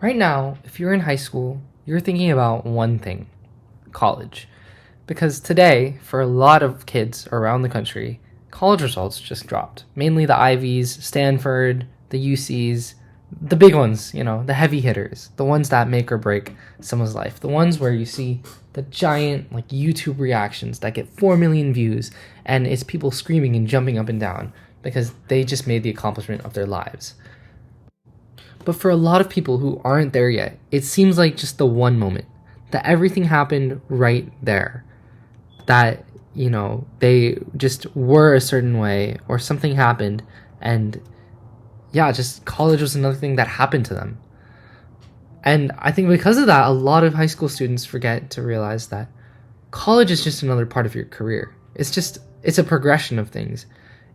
Right now, if you're in high school, you're thinking about one thing: college. Because today, for a lot of kids around the country, college results just dropped. Mainly the Ivies, Stanford, the UCs, the big ones, the heavy hitters, the ones that make or break someone's life, the ones where you see the giant like YouTube reactions that get 4 million views and it's people screaming and jumping up and down because they just made the accomplishment of their lives. But for a lot of people who aren't there yet, it seems like just the one moment that everything happened right there. That, they just were a certain way or something happened and yeah, just college was another thing that happened to them. And I think because of that, a lot of high school students forget to realize that college is just another part of your career. It's a progression of things.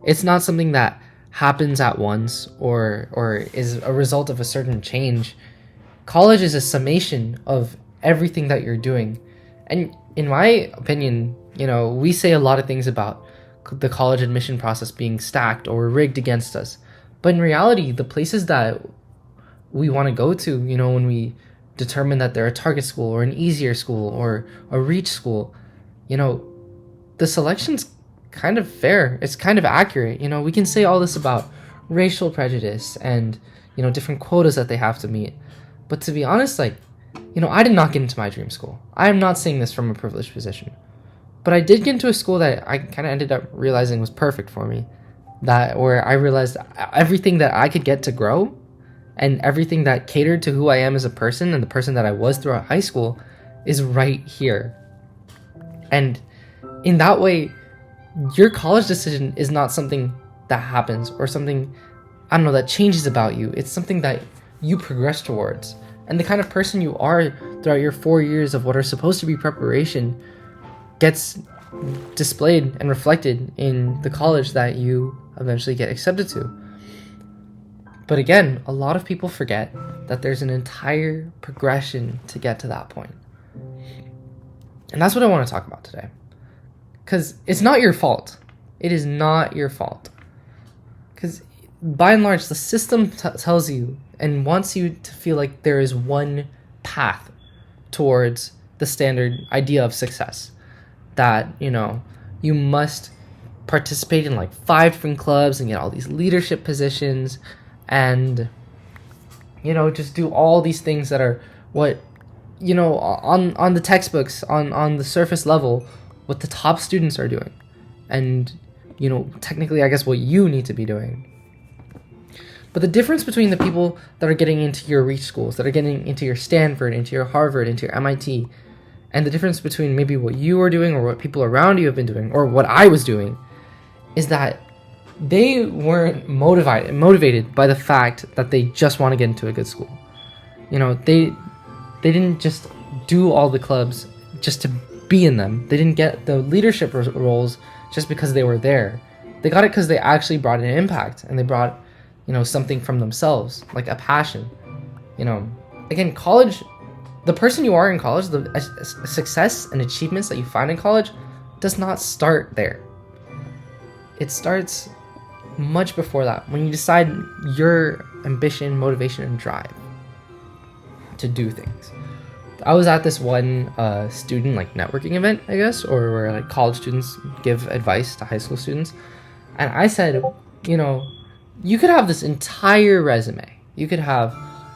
It's not something that happens at once or is a result of a certain change. College is a summation of everything that you're doing. And in my opinion, we say a lot of things about the college admission process being stacked or rigged against us. But in reality, the places that we want to go to, when we determine that they're a target school or an easier school or a reach school, you know, the selection's kind of fair. It's kind of accurate. We can say all this about racial prejudice and, different quotas that they have to meet. But to be honest, I did not get into my dream school. I am not saying this from a privileged position. But I did get into a school that I kind of ended up realizing was perfect for me. Where I realized everything that I could get to grow and everything that catered to who I am as a person and the person that I was throughout high school is right here. And in that way, your college decision is not something that happens or something, I don't know, that changes about you. It's something that you progress towards. And the kind of person you are throughout your 4 years of what are supposed to be preparation gets displayed and reflected in the college that you eventually get accepted to. But again, a lot of people forget that there's an entire progression to get to that point. And that's what I want to talk about today. Because it's not your fault. It is not your fault. Because by and large, the system tells you and wants you to feel like there is one path towards the standard idea of success. That, you must participate in 5 different clubs and get all these leadership positions and, just do all these things that are what, on the textbooks, on the surface level, what the top students are doing. And, technically, I guess what you need to be doing. But the difference between the people that are getting into your reach schools, that are getting into your Stanford, into your Harvard, into your MIT, and the difference between maybe what you are doing or what people around you have been doing or what I was doing is that they weren't motivated by the fact that they just want to get into a good school. They didn't just do all the clubs just to be in them. They didn't get the leadership roles just because they were there. They got it because they actually brought an impact and they brought, something from themselves, like a passion. Again, college, the person you are in college, the success and achievements that you find in college does not start there. It starts much before that, when you decide your ambition, motivation, and drive to do things. I was at this one student networking event, I guess, or where college students give advice to high school students, and I said, you could have this entire resume. You could have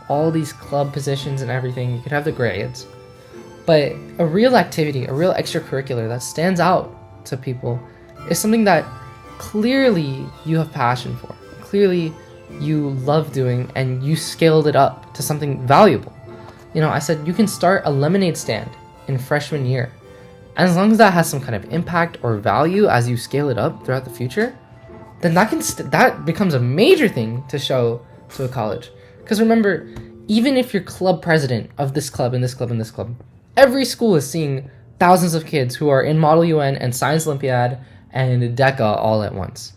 all these club positions and everything. You could have the grades. But a real activity, a real extracurricular that stands out to people is something that clearly you have passion for. Clearly you love doing and you scaled it up to something valuable. I said you can start a lemonade stand in freshman year. And as long as that has some kind of impact or value as you scale it up throughout the future, then that becomes a major thing to show to a college. Because remember, even if you're club president of this club and this club and this club, every school is seeing thousands of kids who are in Model UN and Science Olympiad and DECA all at once.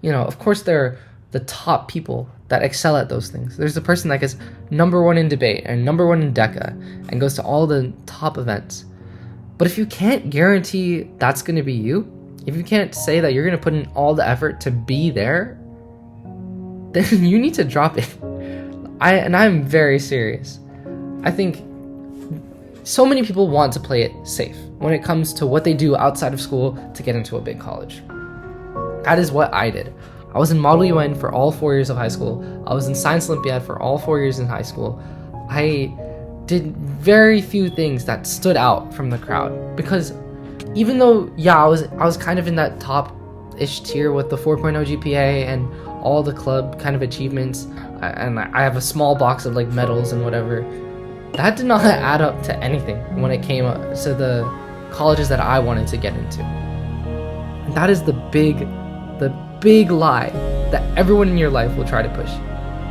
Of course there are the top people that excel at those things. There's the person that gets number 1 in debate and number 1 in DECA and goes to all the top events. But if you can't guarantee that's going to be you, if you can't say that you're going to put in all the effort to be there, then you need to drop it. I'm very serious. I think so many people want to play it safe when it comes to what they do outside of school to get into a big college. That is what I did. I was in Model UN for all 4 years of high school. I was in Science Olympiad for all 4 years in high school. I did very few things that stood out from the crowd, because even though, yeah, I was kind of in that top-ish tier with the 4.0 GPA and all the club kind of achievements, and I have a small box of like medals and whatever, that did not add up to anything when it came to the colleges that I wanted to get into. And that is the big lie that everyone in your life will try to push.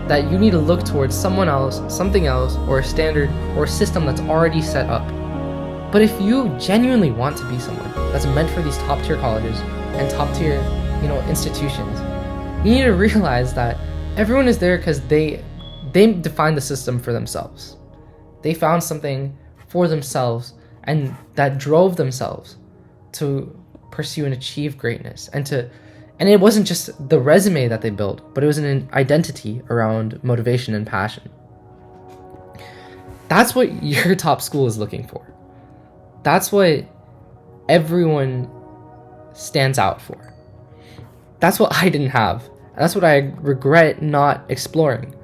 That you need to look towards someone else, something else, or a standard or a system that's already set up. But if you genuinely want to be someone that's meant for these top tier colleges and top tier, institutions, you need to realize that everyone is there because they define the system for themselves. They found something for themselves and that drove themselves to pursue and achieve greatness, and it wasn't just the resume that they built, but it was an identity around motivation and passion. That's what your top school is looking for. That's what everyone stands out for. That's what I didn't have. And that's what I regret not exploring.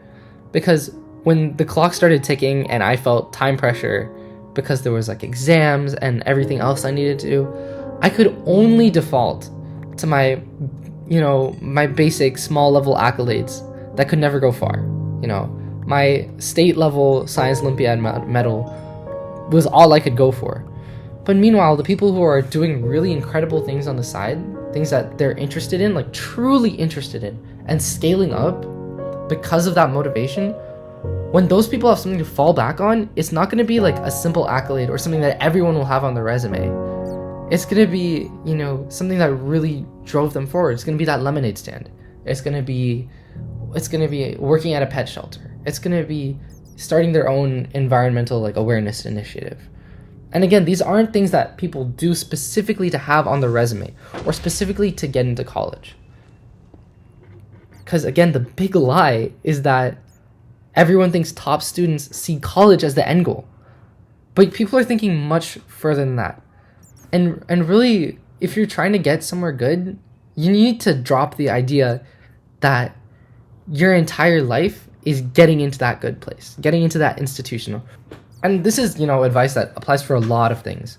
Because when the clock started ticking and I felt time pressure because there was like exams and everything else I needed to do, I could only default to my basic small level accolades that could never go far. My state level Science Olympiad medal was all I could go for. But meanwhile, the people who are doing really incredible things on the side, things that they're interested in, like truly interested in, and scaling up because of that motivation, when those people have something to fall back on, it's not going to be like a simple accolade or something that everyone will have on their resume. It's going to be, something that really drove them forward. It's going to be that lemonade stand. It's going to be working at a pet shelter. It's going to be starting their own environmental awareness initiative. And again, these aren't things that people do specifically to have on their resume or specifically to get into college. Because again, the big lie is that everyone thinks top students see college as the end goal. But people are thinking much further than that. And really, if you're trying to get somewhere good, you need to drop the idea that your entire life is getting into that good place, getting into that institutional. And this is, advice that applies for a lot of things.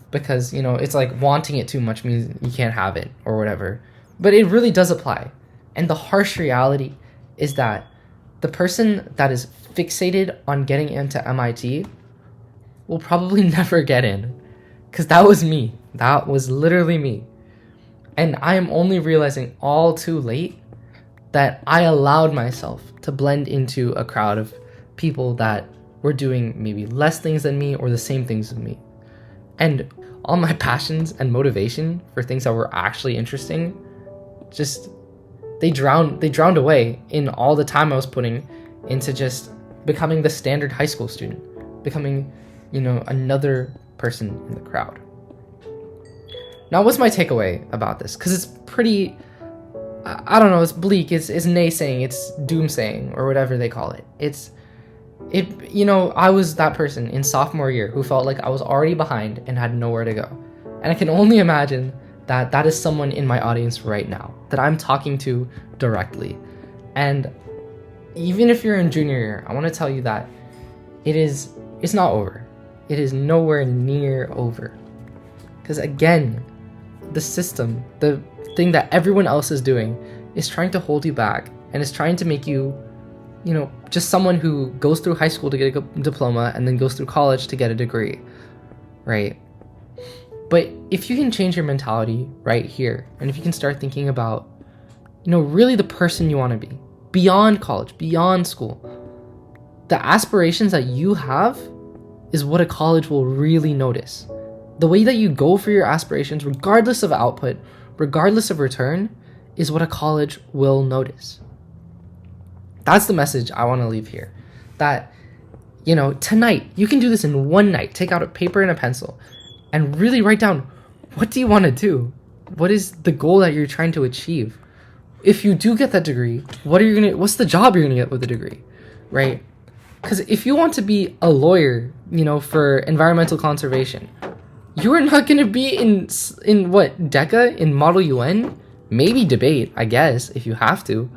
Because, it's like wanting it too much means you can't have it or whatever. But it really does apply. And the harsh reality is that the person that is fixated on getting into MIT will probably never get in. Because that was me. That was literally me. And I am only realizing all too late that I allowed myself to blend into a crowd of people that were doing maybe less things than me or the same things as me. And all my passions and motivation for things that were actually interesting, they drowned away in all the time I was putting into just becoming the standard high school student, becoming, another person in the crowd. Now, what's my takeaway about this? Because it's pretty, I don't know, it's bleak, it's naysaying, it's doomsaying, or whatever they call it. I was that person in sophomore year who felt like I was already behind and had nowhere to go. And I can only imagine that that is someone in my audience right now that I'm talking to directly. And even if you're in junior year, I want to tell you that it's not over. It is nowhere near over. Because again, the system, the thing that everyone else is doing, is trying to hold you back and is trying to make you, just someone who goes through high school to get a diploma and then goes through college to get a degree, right? But if you can change your mentality right here, and if you can start thinking about, really the person you want to be, beyond college, beyond school, the aspirations that you have is what a college will really notice. The way that you go for your aspirations, regardless of output, regardless of return, is what a college will notice. That's the message I want to leave here. That, tonight, you can do this in one night. Take out a paper and a pencil and really write down, what do you want to do? What is the goal that you're trying to achieve? If you do get that degree, what's the job you're going to get with the degree, right? Because if you want to be a lawyer, for environmental conservation, you are not going to be in what, DECA, in Model UN? Maybe debate, I guess, if you have to.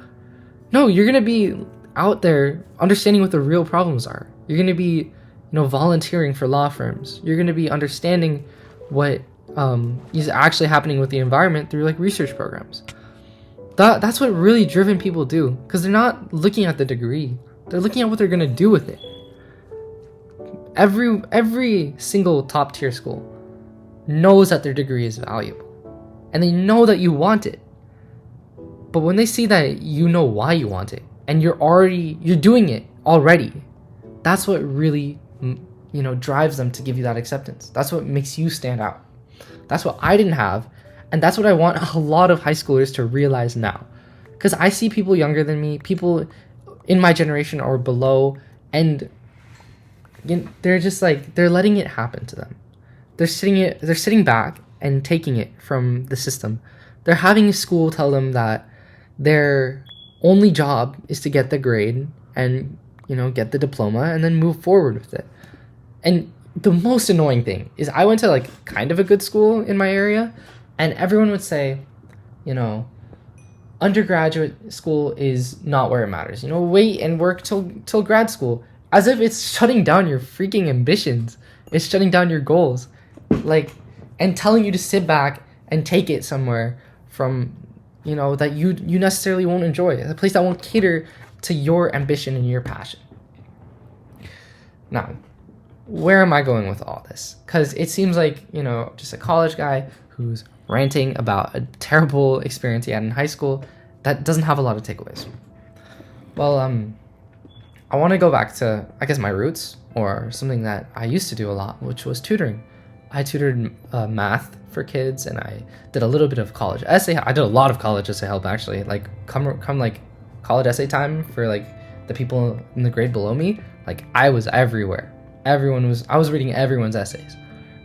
No, you're going to be out there understanding what the real problems are. You're going to be, volunteering for law firms. You're going to be understanding what is actually happening with the environment through like research programs. That's what really driven people do, because they're not looking at the degree. They're looking at what they're going to do with it. Every single top tier school knows that their degree is valuable, and they know that you want it. But when they see that you know why you want it, and you're doing it already, that's what really, drives them to give you that acceptance. That's what makes you stand out. That's what I didn't have, and that's what I want a lot of high schoolers to realize now. Because I see people younger than me, people in my generation or below, and they're just like, they're letting it happen to them. They're sitting back and taking it from the system. They're having school tell them that their only job is to get the grade and, get the diploma and then move forward with it. And the most annoying thing is I went to like kind of a good school in my area, and everyone would say, undergraduate school is not where it matters. Wait and work till grad school, as if it's shutting down your freaking ambitions. It's shutting down your goals, and telling you to sit back and take it somewhere from, that you necessarily won't enjoy, a place that won't cater to your ambition and your passion. Now, where am I going with all this? Because it seems like, just a college guy who's ranting about a terrible experience he had in high school that doesn't have a lot of takeaways. Well, I want to go back to, I guess, my roots, or something that I used to do a lot, which was tutoring. I tutored math for kids, and I did a little bit of college essay. I did a lot of college essay help, actually. Come like college essay time for like the people in the grade below me. I was everywhere. I was reading everyone's essays,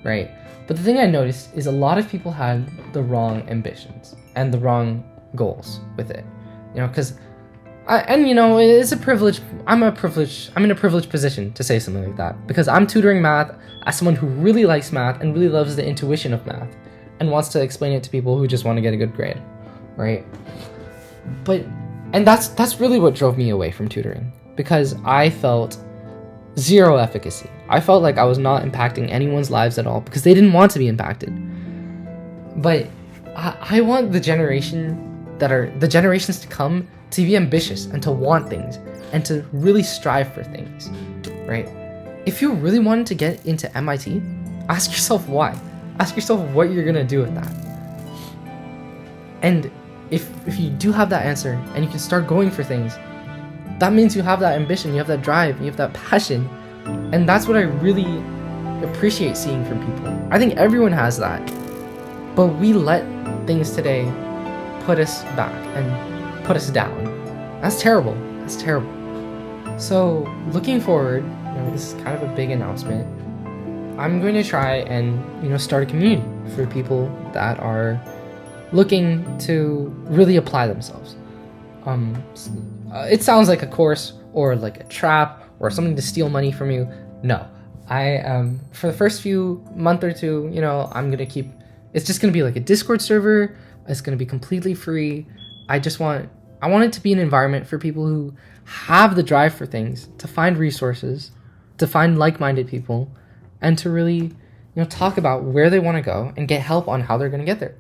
right? But the thing I noticed is a lot of people had the wrong ambitions and the wrong goals with it, because it's a privilege. I'm in a privileged position to say something like that, because I'm tutoring math as someone who really likes math and really loves the intuition of math and wants to explain it to people who just want to get a good grade, right? And that's really what drove me away from tutoring, because I felt zero efficacy. I felt like I was not impacting anyone's lives at all because they didn't want to be impacted. But I want the generations to come to be ambitious and to want things and to really strive for things, right? If you really wanted to get into MIT, ask yourself why. Ask yourself what you're gonna do with that. And if you do have that answer and you can start going for things, that means you have that ambition, you have that drive, you have that passion. And that's what I really appreciate seeing from people. I think everyone has that. But we let things today put us back and put us down. That's terrible. That's terrible. So looking forward, this is kind of a big announcement. I'm going to try and, start a community for people that are looking to really apply themselves. It sounds like a course or like a trap or something to steal money from you. No, I for the first few month or two, it's just gonna be like a Discord server. It's gonna be completely free. I want it to be an environment for people who have the drive for things, to find resources, to find like-minded people, and to really, talk about where they want to go and get help on how they're gonna get there.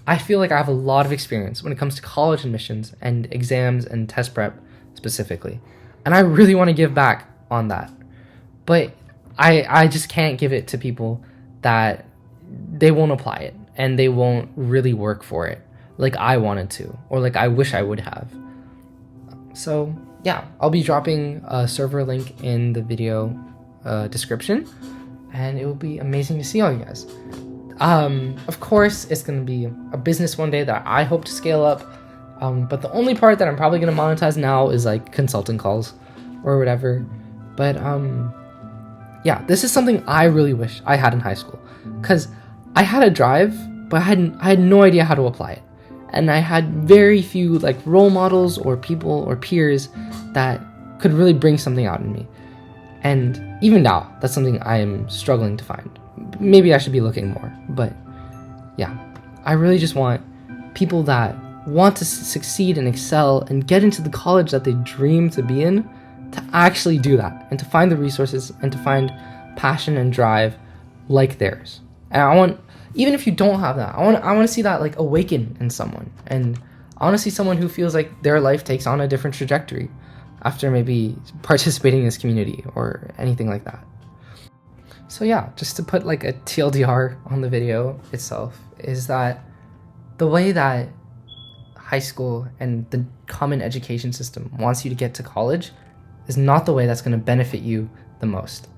I feel like I have a lot of experience when it comes to college admissions and exams and test prep specifically. And I really want to give back on that. But I just can't give it to people that they won't apply it and they won't really work for it like I wanted to, or like I wish I would have. So yeah, I'll be dropping a server link in the video description, and it will be amazing to see all you guys. Of course, it's going to be a business one day that I hope to scale up. But the only part that I'm probably going to monetize now is like consulting calls or whatever. But yeah, this is something I really wish I had in high school, because I had a drive, but I had no idea how to apply it. And I had very few like role models or people or peers that could really bring something out in me. And even now, that's something I am struggling to find. Maybe I should be looking more, but yeah, I really just want people that want to succeed and excel and get into the college that they dream to be in to actually do that, and to find the resources and to find passion and drive like theirs. And I want, even if you don't have that, I want to see that like awaken in someone, and I want to see someone who feels like their life takes on a different trajectory after maybe participating in this community or anything like that. So yeah, just to put like a TLDR on the video itself, is that the way that high school and the common education system wants you to get to college is not the way that's going to benefit you the most.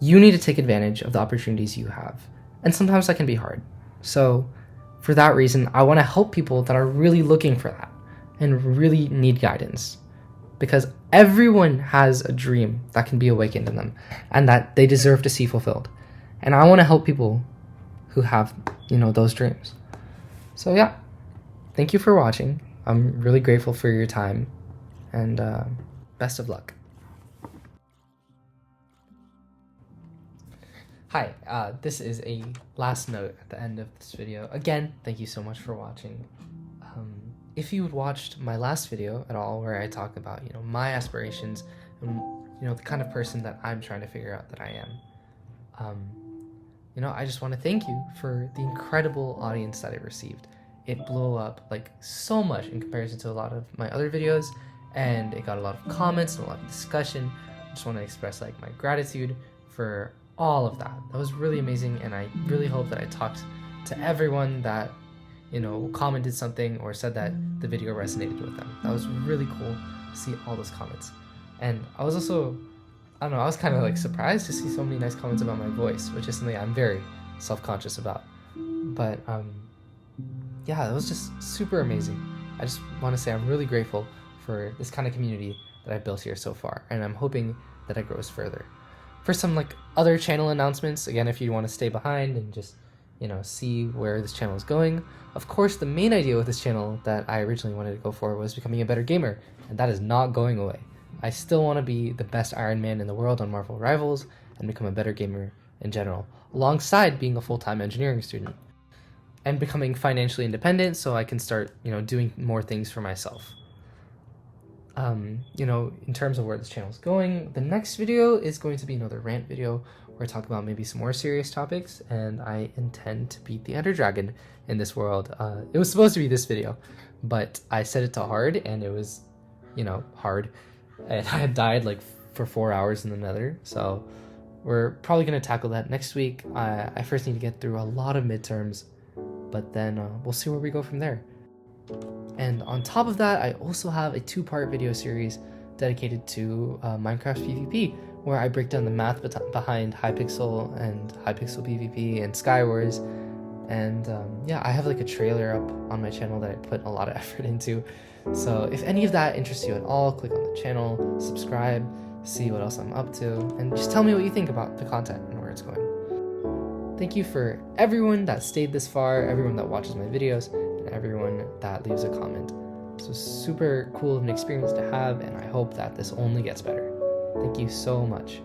You need to take advantage of the opportunities you have, and sometimes that can be hard. So for that reason, I want to help people that are really looking for that and really need guidance, because everyone has a dream that can be awakened in them and that they deserve to see fulfilled. And I want to help people who have, those dreams. So yeah, thank you for watching. I'm really grateful for your time, and best of luck. Hi, this is a last note at the end of this video. Again, thank you so much for watching. If you watched my last video at all, where I talk about, my aspirations and, the kind of person that I'm trying to figure out that I am, I just want to thank you for the incredible audience that it received. It blew up like so much in comparison to a lot of my other videos, and it got a lot of comments and a lot of discussion. I just want to express like my gratitude for all of that. That was really amazing, and I really hope that I talked to everyone that commented something or said that the video resonated with them. That was really cool to see all those comments. And I was also, I was kind of like surprised to see so many nice comments about my voice, which is something I'm very self-conscious about. But yeah, that was just super amazing. I just want to say I'm really grateful for this kind of community that I've built here so far, and I'm hoping that it grows further. For some like other channel announcements, again, if you want to stay behind and just see where this channel is going. Of course, the main idea with this channel that I originally wanted to go for was becoming a better gamer, and that is not going away. I still want to be the best Iron Man in the world on Marvel Rivals and become a better gamer in general, alongside being a full-time engineering student and becoming financially independent so I can start, doing more things for myself. In terms of where this channel is going, the next video is going to be another rant video where I talk about maybe some more serious topics, and I intend to beat the Ender Dragon in this world. It was supposed to be this video, but I set it to hard, and it was, hard, and I had died like for 4 hours in the nether, so we're probably going to tackle that next week. I first need to get through a lot of midterms, but then we'll see where we go from there. And on top of that, I also have a 2-part video series dedicated to Minecraft PvP, where I break down the math behind Hypixel and Hypixel PvP and Skywars. And yeah, I have like a trailer up on my channel that I put a lot of effort into. So if any of that interests you at all, click on the channel, subscribe, see what else I'm up to, and just tell me what you think about the content and where it's going. Thank you for everyone that stayed this far, everyone that watches my videos, and everyone that leaves a comment. This was super cool of an experience to have, and I hope that this only gets better. Thank you so much.